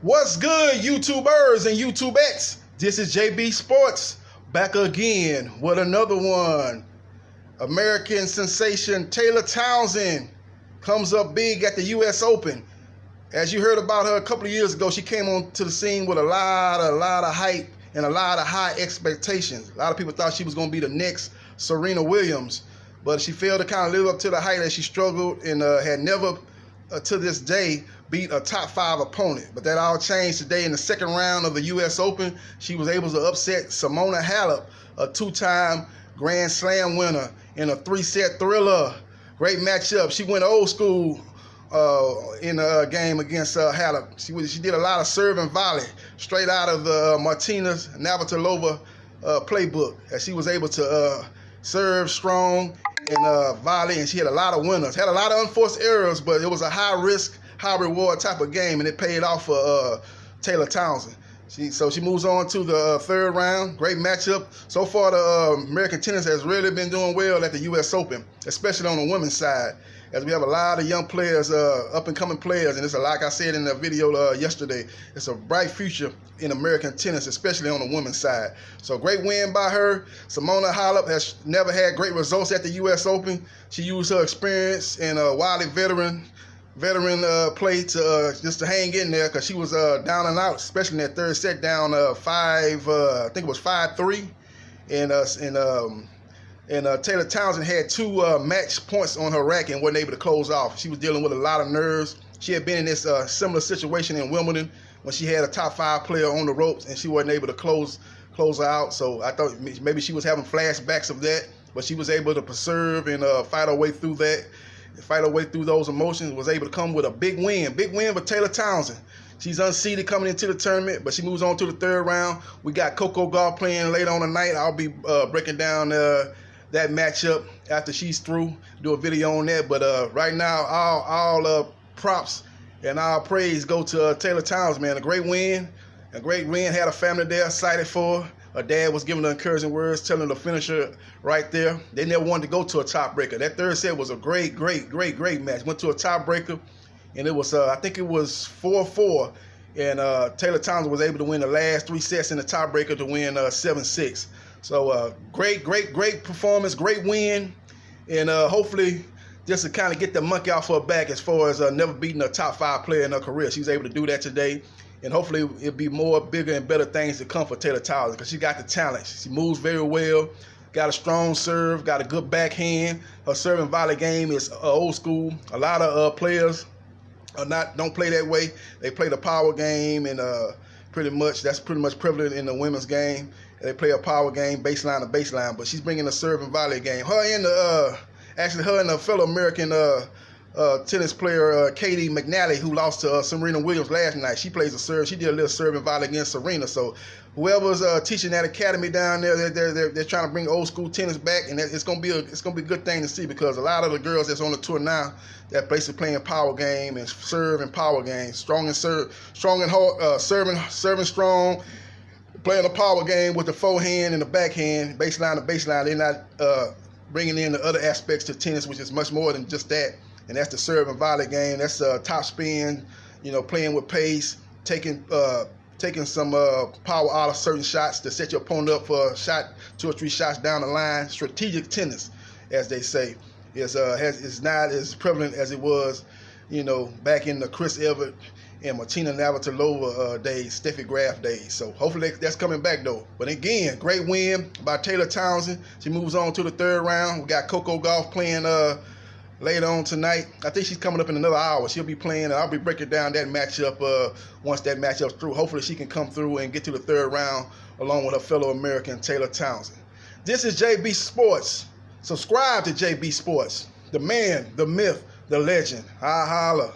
What's good, YouTubers and YouTubettes? This is JB Sports back again with another one. American sensation Taylor Townsend comes up big at the U.S. Open. As you heard about her a couple of years ago, she came onto the scene with a lot of hype and a lot of high expectations. A lot of people thought she was going to be the next Serena Williams, but she failed to kind of live up to the hype as she struggled and had never, to this day, beat a top 5 opponent. But that all changed today in the second round of the U.S. Open. She was able to upset Simona Halep, a 2-time Grand Slam winner, in a 3-set thriller. Great matchup. She went old school in the game against Halep. She did a lot of serve and volley straight out of the Martina Navratilova playbook, as she was able to serve strong and volley, and she had a lot of winners. Had a lot of unforced errors, but it was a high risk, high reward type of game, and it paid off for Taylor Townsend. So she moves on to the third round. Great matchup. So far, the American tennis has really been doing well at the U.S. Open, especially on the women's side, as we have a lot of young players, up-and-coming players, and it's like I said in the video yesterday, it's a bright future in American tennis, especially on the women's side. So great win by her. Simona Halep has never had great results at the U.S. Open. She used her experience and wily veteran play to just to hang in there, because she was down and out, especially in that third set, down I think it was 5-3, and Taylor Townsend had 2 match points on her rack and wasn't able to close off. She was dealing with a lot of nerves. She had been in this similar situation in Wimbledon when she had a top 5 player on the ropes and she wasn't able to close her out. So I thought maybe she was having flashbacks of that, but she was able to persevere and fight her way through that. Fight her way through those emotions, was able to come with a big win for Taylor Townsend. She's unseeded coming into the tournament, but she moves on to the third round. We got Coco Gauff playing later on tonight. I'll be breaking down that matchup after she's through, do a video on that. But right now, all props and all praise go to Taylor Townsend, man. A great win, had a family there excited for her. Her dad was giving her encouraging words, telling her to finish her right there. They never wanted to go to a tiebreaker. That third set was a great match. Went to a tiebreaker, and it was, I think it was 4-4. And Taylor Townsend was able to win the last 3 sets in the tiebreaker to win 7-6. So great performance, great win. And hopefully just to kind of get the monkey off her back as far as never beating a top 5 player in her career. She was able to do that today. And hopefully it'll be more bigger and better things to come for Taylor Townsend, because she got the talent. She moves very well, got a strong serve, got a good backhand. Her serve and volley game is old school. A lot of players don't play that way. They play the power game, and that's pretty much prevalent in the women's game. They play a power game, baseline to baseline. But she's bringing the serve and volley game. Her and the fellow American tennis player Katie McNally, who lost to Serena Williams last night. She plays a serve. She did a little serve and volley against Serena. So whoever's teaching that academy down there, they're trying to bring old school tennis back, and it's gonna be a good thing to see, because a lot of the girls that's on the tour now, that basically playing power game and serve and power game, strong and hard, serving strong, playing a power game with the forehand and the backhand, baseline to baseline. They're not bringing in the other aspects to tennis, which is much more than just that. And that's the serve and volley game. That's top spin, playing with pace, taking some power out of certain shots to set your opponent up for a shot, 2 or 3 shots down the line. Strategic tennis, as they say, is not as prevalent as it was, back in the Chris Evert and Martina Navratilova days, Steffi Graf days. So hopefully that's coming back, though. But again, great win by Taylor Townsend. She moves on to the third round. We got Coco Gauff playing later on tonight. I think she's coming up in another hour. She'll be playing, and I'll be breaking down that matchup once that matchup's through. Hopefully she can come through and get to the third round along with her fellow American Taylor Townsend. This is JB Sports. Subscribe to JB Sports. The man, the myth, the legend. Holla.